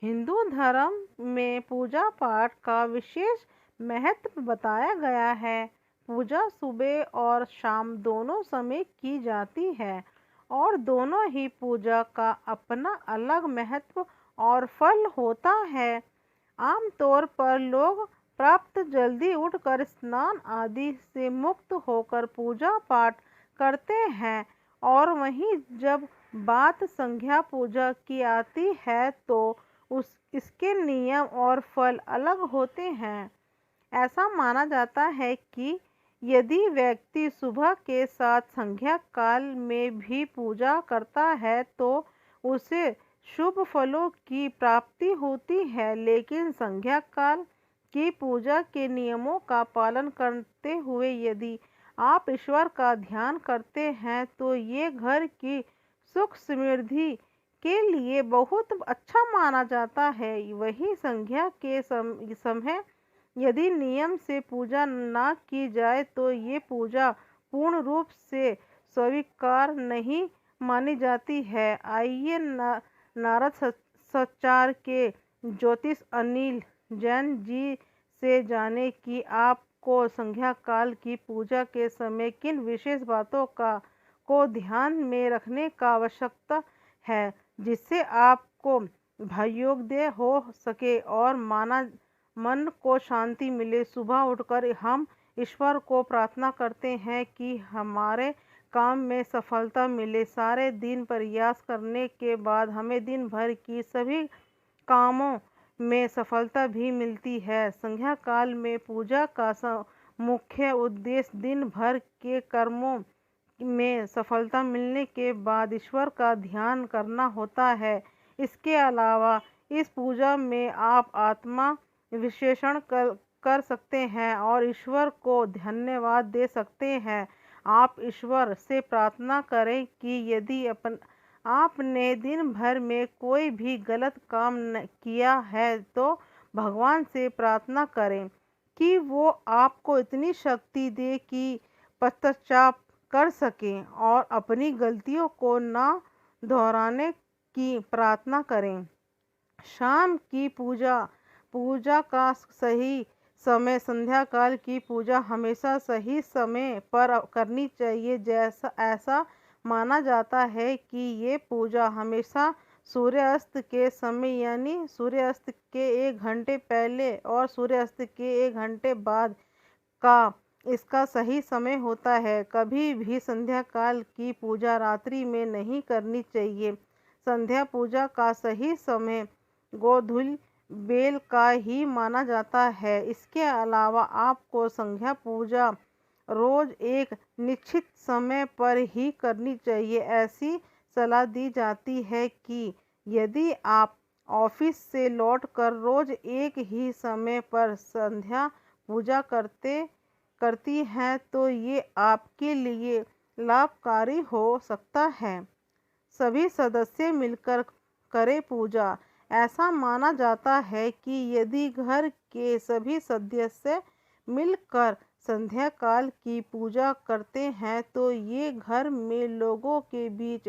हिंदू धर्म में पूजा पाठ का विशेष महत्व बताया गया है। पूजा सुबह और शाम दोनों समय की जाती है और दोनों ही पूजा का अपना अलग महत्व और फल होता है। आमतौर पर लोग प्राप्त जल्दी उठकर स्नान आदि से मुक्त होकर पूजा पाठ करते हैं और वहीं जब बात संध्या पूजा की आती है तो उस इसके नियम और फल अलग होते हैं। ऐसा माना जाता है कि यदि व्यक्ति सुबह के साथ संध्या काल में भी पूजा करता है तो उसे शुभ फलों की प्राप्ति होती है, लेकिन संध्या काल की पूजा के नियमों का पालन करते हुए यदि आप ईश्वर का ध्यान करते हैं तो ये घर की सुख समृद्धि के लिए बहुत अच्छा माना जाता है। वही संध्या के समय यदि नियम से पूजा न की जाए तो ये पूजा पूर्ण रूप से स्वीकार नहीं मानी जाती है। आइए नारद सचार के ज्योतिष अनिल जैन जी से जाने कि आपको संध्या काल की पूजा के समय किन विशेष बातों को ध्यान में रखने का आवश्यकता है, जिससे आपको भाग्योदय हो सके और मन को शांति मिले। सुबह उठकर हम ईश्वर को प्रार्थना करते हैं कि हमारे काम में सफलता मिले। सारे दिन प्रयास करने के बाद हमें दिन भर की सभी कामों में सफलता भी मिलती है। संध्या काल में पूजा का मुख्य उद्देश्य दिन भर के कर्मों में सफलता मिलने के बाद ईश्वर का ध्यान करना होता है। इसके अलावा इस पूजा में आप आत्मा विश्लेषण कर सकते हैं और ईश्वर को धन्यवाद दे सकते हैं। आप ईश्वर से प्रार्थना करें कि यदि आपने दिन भर में कोई भी गलत काम किया है तो भगवान से प्रार्थना करें कि वो आपको इतनी शक्ति दे कि पश्चाताप कर सकें और अपनी गलतियों को ना दोहराने की प्रार्थना करें। शाम की पूजा का सही समय संध्या काल की पूजा हमेशा सही समय पर करनी चाहिए। ऐसा माना जाता है कि ये पूजा हमेशा सूर्यास्त के समय यानी सूर्यास्त के 1 घंटे पहले और सूर्यास्त के 1 घंटे बाद का इसका सही समय होता है। कभी भी संध्या काल की पूजा रात्रि में नहीं करनी चाहिए। संध्या पूजा का सही समय गोधूली बेल का ही माना जाता है। इसके अलावा आपको संध्या पूजा रोज एक निश्चित समय पर ही करनी चाहिए। ऐसी सलाह दी जाती है कि यदि आप ऑफिस से लौटकर रोज एक ही समय पर संध्या पूजा करती हैं तो ये आपके लिए लाभकारी हो सकता है। सभी सदस्य मिलकर करें पूजा। ऐसा माना जाता है कि यदि घर के सभी सदस्य मिलकर संध्या काल की पूजा करते हैं तो ये घर में लोगों के बीच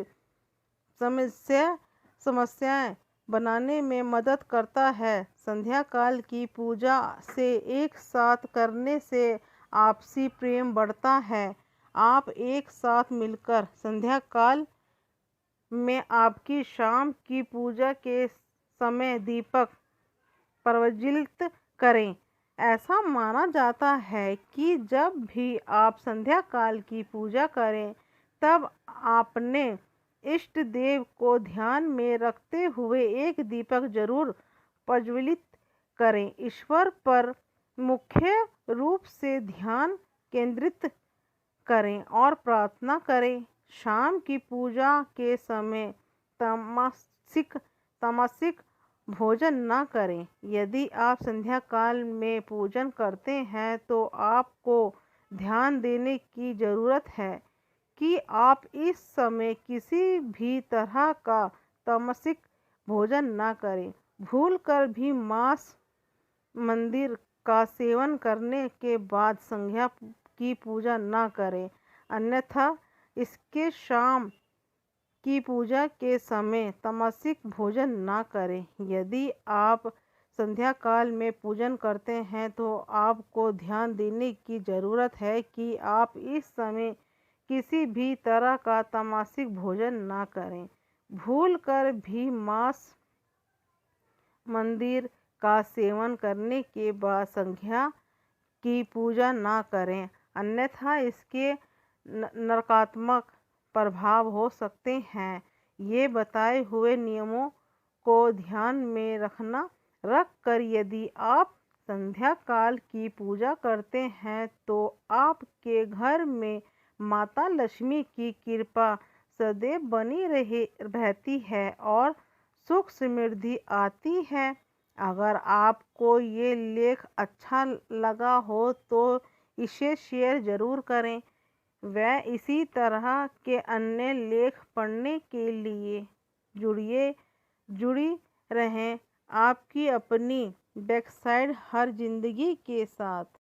समस्याएं बनाने में मदद करता है। संध्या काल की पूजा से एक साथ करने से आपसी प्रेम बढ़ता है। आप एक साथ मिलकर संध्या काल में आपकी शाम की पूजा के समय दीपक प्रज्वलित करें। ऐसा माना जाता है कि जब भी आप संध्या काल की पूजा करें तब आपने इष्ट देव को ध्यान में रखते हुए एक दीपक जरूर प्रज्वलित करें। ईश्वर पर मुख्य रूप से ध्यान केंद्रित करें और प्रार्थना करें। शाम की पूजा के समय तामसिक भोजन न करें। यदि आप संध्या काल में पूजन करते हैं तो आपको ध्यान देने की ज़रूरत है कि आप इस समय किसी भी तरह का तामसिक भोजन न करें। भूलकर भी मांस मंदिर का सेवन करने के बाद संध्या की पूजा न करें, अन्यथा इसके शाम की पूजा के समय तामसिक भोजन ना करें। यदि आप संध्या काल में पूजन करते हैं तो आपको ध्यान देने की ज़रूरत है कि आप इस समय किसी भी तरह का तामसिक भोजन ना करें। भूल कर भी मांस मंदिर का सेवन करने के बाद संध्या की पूजा ना करें, अन्यथा इसके नकारात्मक प्रभाव हो सकते हैं। ये बताए हुए नियमों को ध्यान में रख कर यदि आप संध्या काल की पूजा करते हैं तो आपके घर में माता लक्ष्मी की कृपा सदैव बनी रहती है और सुख समृद्धि आती है। अगर आपको ये लेख अच्छा लगा हो तो इसे शेयर ज़रूर करें। वह इसी तरह के अन्य लेख पढ़ने के लिए जुड़ी रहें आपकी अपनी बैकसाइड हर जिंदगी के साथ।